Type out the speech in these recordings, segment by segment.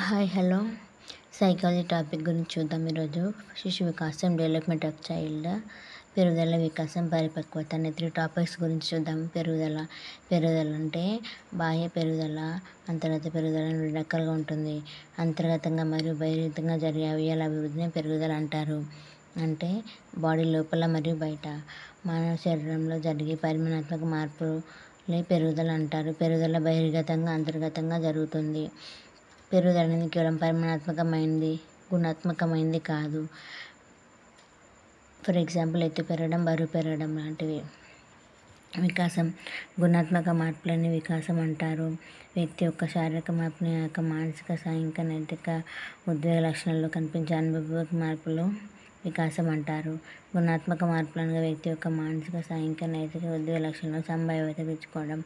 Hi hello psychology topic గురించి చూద్దాం. ఈరోజు శిశు వికాసం, డెవలప్మెంట్ ఆఫ్ చైల్డ్, పెరుగుదల, వికాసం, పరిపక్వత అనే 3 టాపిక్స్ గురించి చూద్దాం. పెరుగుదల అంటే బాహ్య పెరుగుదల, అంతర్గత పెరుగుదల అని 2 రకాలుగా ఉంటుంది. అంతర్గతంగా మరియు బహిర్గతంగా జరిగే అవయవాల అభివృద్ధిని పెరుగుదల అంటారు. అంటే బాడీ లోపల మరియు బయట మానవ శరీరంలో జరిగే పరిమాణాత్మక మార్పులే పెరుగుదల అంటారు. పెరుగుదల బహిర్గతంగా, అంతర్గతంగా జరుగుతుంది. పెరుగుదల అనేది కేవలం పరిమాణాత్మకమైనది, గుణాత్మకమైనది కాదు. ఫర్ ఎగ్జాంపుల్ ఎత్తు పెరగడం, బరువు పెరగడం లాంటివి. వికాసం, గుణాత్మక మార్పులని వికాసం అంటారు. వ్యక్తి యొక్క శారీరక మార్పుని ఆ యొక్క మానసిక, సాంఘిక, నైతిక, ఉద్వేగ లక్షణాల్లో కనిపించే అనుభవపూర్వక మార్పులు వికాసం అంటారు. గుణాత్మక మార్పులనగా వ్యక్తి యొక్క మానసిక, సాంఘిక, నైతిక, ఉద్వేగ లక్షణాల్లో సంభావ్యత పెంచుకోవడం.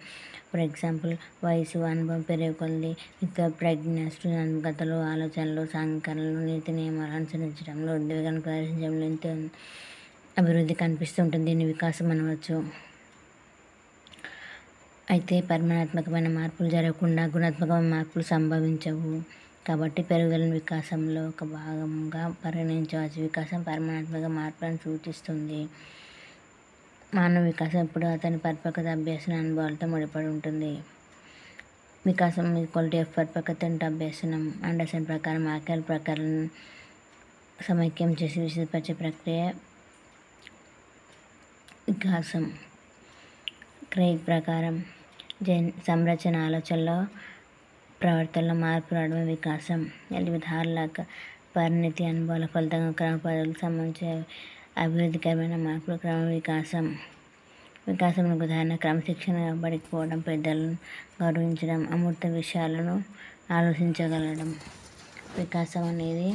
ఫర్ ఎగ్జాంపుల్ వయసు, అనుభవం పెరిగే కొలది వ్యక్తి ప్రజ్ఞ, సృజనాత్మకతలో, ఆలోచనలు, సాంఘికరణలు, నీతి నియమాలు అనుసరించడంలో, ఉద్వేగాన్ని ప్రదర్శించడంలో ఎంతో అభివృద్ధి కనిపిస్తుంటుంది. దీన్ని వికాసం అనవచ్చు. అయితే పరిమాణాత్మకమైన మార్పులు జరగకుండా గుణాత్మకమైన మార్పులు సంభవించవు. కాబట్టి పెరుగుదలను వికాసంలో ఒక భాగంగా పరిగణించవచ్చు. వికాసం పరిమాణాత్మక మార్పులను సూచిస్తుంది. మానవ వికాసం ఇప్పుడు అతని పరిపక్వత, అభ్యసన, అనుభవాలతో ముడిపడి ఉంటుంది. వికాసం ఈక్వాలిటీ ఆఫ్ పరిపక్వత అంటే అభ్యసనం. అండర్సన్ ప్రకారం ఆకలి ప్రకారాలను సమైక్యం చేసి విశదపరిచే ప్రక్రియ వికాసం. క్రెయిగ్ ప్రకారం సంరచన, ఆలోచనలో, ప్రవర్తనలో మార్పు రావడమే వికాసం. విధానాల పరిణతి, అనుభవాల ఫలితంగా క్రమ పద్ధతులకు సంబంధించిన అభివృద్ధికరమైన మార్పులు క్రమ వికాసం. వికాసంకు ఉదాహరణ క్రమశిక్షణ పడిపోవడం, పెద్దలను గౌరవించడం, అమూర్త విషయాలను ఆలోచించగలగడం. వికాసం అనేది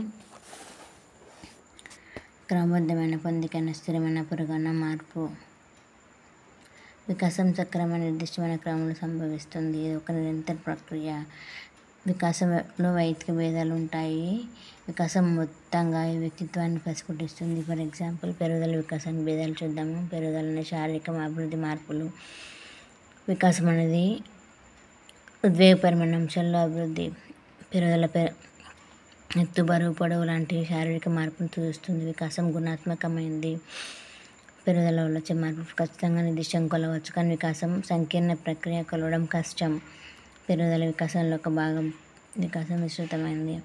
క్రమబద్ధమైన, పొందికైన, స్థిరమైన, పురోగమన మార్పు. వికాసం సక్రమమైన, నిర్దిష్టమైన క్రమంలో సంభవిస్తుంది. ఇది ఒక నిరంతర ప్రక్రియ. వికాసంలో వైయక్తిక భేదాలు ఉంటాయి. వికాసం మొత్తంగా ఈ వ్యక్తిత్వాన్ని ప్రస్ఫుటిస్తుంది. ఫర్ ఎగ్జాంపుల్ పెరుగుదల, వికాసానికి భేదాలు చూద్దాము. పెరుగుదల అనేది శారీరక అభివృద్ధి మార్పులు. వికాసం అనేది ఉద్వేగపరమైన అంశాల్లో అభివృద్ధి. పెరుగుదల ఎత్తు, బరువు, పొడవు లాంటి శారీరక మార్పును చూస్తుంది. వికాసం గుణాత్మకమైనది. పెరుగుదల వల్ల వచ్చే మార్పు ఖచ్చితంగా నిర్దిష్టంగా కొలవచ్చు, కానీ వికాసం సంకీర్ణ ప్రక్రియ, కొలవడం కష్టం. పెరుగుదల వికాసంలో ఒక భాగం. వికాసం విస్తృతమైనది.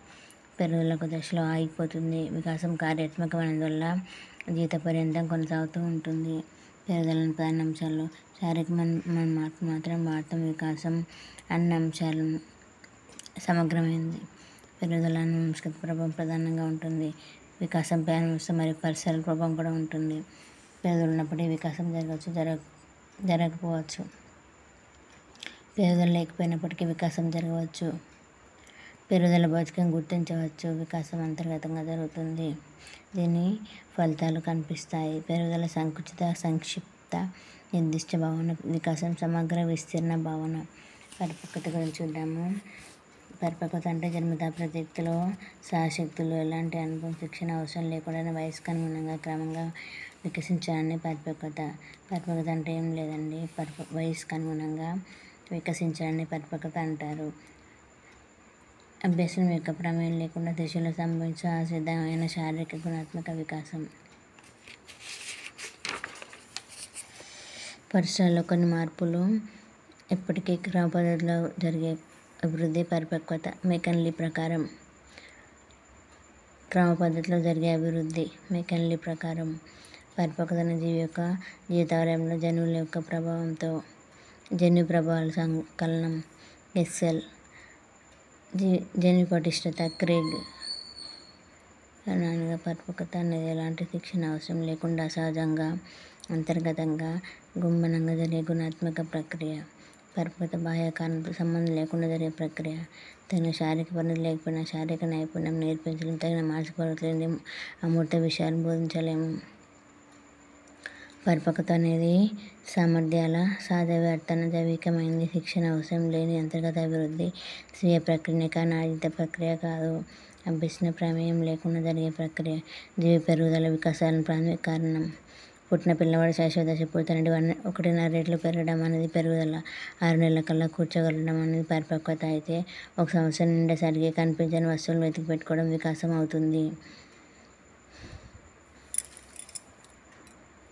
పెరుగుదల ఒక దశలో ఆగిపోతుంది. వికాసం కార్యాత్మకమైనందువల్ల జీవిత పర్యంతం కొనసాగుతూ ఉంటుంది. పెరుగుదలని ప్రధాన అంశాల్లో శారీరకమైన మార్పు మాత్రం వాడతాం. వికాసం అన్ని అంశాలు సమగ్రమైనది. పెరుగుదల అనువంశిక ప్రభావం ప్రధానంగా ఉంటుంది. వికాసంపై అనువంశిక మరియు పరిసరాల ప్రభావం కూడా ఉంటుంది. పెరుగుదల ఉన్నప్పటికీ వికాసం జరగవచ్చు, జరగకపోవచ్చు. పెరుగుదల లేకపోయినప్పటికీ వికాసం జరగవచ్చు. పెరుగుదల భౌతికంగా గుర్తించవచ్చు. వికాసం అంతర్గతంగా జరుగుతుంది. దీని ఫలితాలు కనిపిస్తాయి. పెరుగుదల సంకుచిత, సంక్షిప్త, నిర్దిష్ట భావన. వికాసం సమగ్ర, విస్తీర్ణ భావన. పరిపక్వత గురించి చూద్దాము. పరిపక్వత అంటే జన్మతః ప్రతి వ్యక్తిలో సహశక్తులు ఎలాంటి అనుభవం, శిక్షణ అవసరం లేకుండానే వయసుకు అనుగుణంగా క్రమంగా వికసించడాన్ని పరిపక్వత. పరిపక్వత అంటే ఏం లేదండి, వయసుకు అనుగుణంగా వికసించడాన్ని పరిపక్వత అంటారు. అభ్యసనం యొక్క ప్రమేయం లేకుండా శిశువులో సంభవించే సహసిద్ధమైన శారీరక, గుణాత్మక వికాసం. పరిసరాల్లో కొన్ని మార్పులు ఎప్పటికీ క్రమ పద్ధతిలో జరిగే అభివృద్ధి పరిపక్వత. మెకన్లీ ప్రకారం క్రమ పద్ధతిలో జరిగే అభివృద్ధి. మెకన్లీ ప్రకారం పరిపక్వత జీవి యొక్క జీవితకాలంలో జన్యువుల యొక్క ప్రభావంతో, జన్యు ప్రభావాల సంకలనం. ఎక్సెల్ జన్యు పటిష్టత. క్రెయిగ్ కారణంగా పరిపక్వత అనేది ఎలాంటి శిక్షణ అవసరం లేకుండా సహజంగా, అంతర్గతంగా, గుంభనంగా జరిగే గుణాత్మక ప్రక్రియ. పరిపక్వత బాహ్య కారణాలతో సంబంధం లేకుండా జరిగే ప్రక్రియ. తగిన శారీరక పరిణతి లేకపోయినా శారీరక నైపుణ్యం నేర్పించలేము. తగిన మానసిక పరిణతి లేని అమూర్త విషయాలు బోధించలేము. పరిపక్వత అనేది సామర్థ్యాల సహజ వివర్తన, జైవికమైనది. శిక్షణ అవసరం లేని అంతర్గత అభివృద్ధి. స్వీయ ప్రక్రియనే కానీ ఆర్జిత ప్రక్రియ కాదు. అభ్యసన ప్రమేయం లేకుండా జరిగే ప్రక్రియ. జీవి పెరుగుదల, వికాసాలను ప్రాథమిక కారణం. పుట్టిన పిల్లవాడి శైశవ దశ పూర్తయినది 1.5 రెట్లు పెరగడం అనేది పెరుగుదల. 6 నెలల కల్లా కూర్చోగలగడం అనేది పరిపక్వత అయితే 1 సంవత్సరం నిండేసరికి కనిపించని వస్తువులను వెతికి పెట్టుకోవడం వికాసం అవుతుంది.